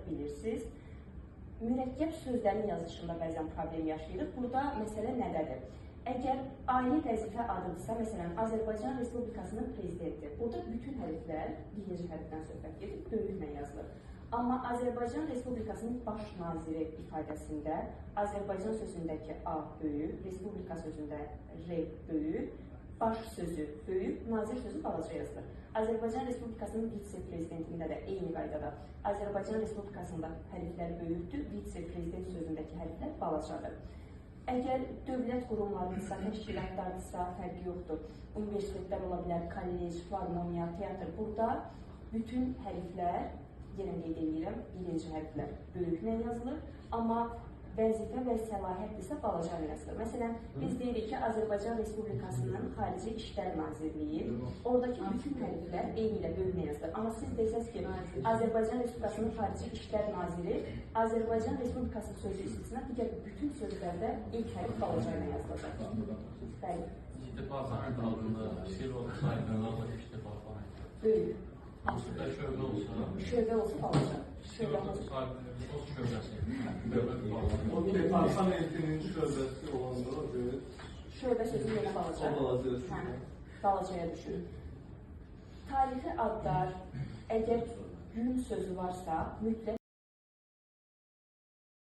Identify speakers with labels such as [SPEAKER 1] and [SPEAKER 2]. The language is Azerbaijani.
[SPEAKER 1] Bilirsiniz, mürəkkəb sözlərin yazışında bəzən problem yaşayırıq. Burada məsələ nədədir? Əgər ali vəzifə adıdırsa, məsələn, Azərbaycan Respublikasının prezidenti, burada bütün hərflər birinci hərfdən söhbət edib, böyüklə yazılır. Amma Azərbaycan Respublikasının baş naziri ifadəsində Azərbaycan sözündəki A böyük, Respublika sözündə R böyük, baş sözü böyük, nazir sözü balaca yazılır. Azərbaycan Respublikasının vitse-prezidentində də eyni qaydada Azərbaycan Respublikasında hərflər böyükdür, vitse-prezident sözündəki hərflər balacadır. Əgər dövlət qurumlarındırsa, təşkilatlardırsa, fərqi yoxdur. Universitetlər ola bilər, kollec, filarmoniya, teatr. Burada bütün hərflər, yenə qeyd edirəm, birinci hərflər böyüklə yazılır, amma vəzifə və səlahiyyətdirsə balaca yazılır. Məsələn, biz deyirik ki, Azərbaycan Respublikasının Xarici İşlər Nazirliyi, oradakı bütün hərflər eyni ilə böyüklə yazılır. Amma siz desəz ki, Azərbaycan Respublikasının Xarici İşlər Naziri, Azərbaycan Respublikası sözü istisna, digər bütün sözlərdə ilk hərf balaca ilə yazılacaq. Bəli.
[SPEAKER 2] İstifadan adında şiir olsa, aydınlarla istifadan.
[SPEAKER 1] Böyük.
[SPEAKER 2] Hansıda şöbə olsa?
[SPEAKER 1] Şöbə olsa balaca.
[SPEAKER 2] Şöbə olsa, o şöbəsi.
[SPEAKER 3] O departamentinin şöbəsi olanda evet.
[SPEAKER 1] Şöbə sözü yenə balaca. Balacaya düşür. Tarixi adlar, əgər gün sözü varsa, mütləq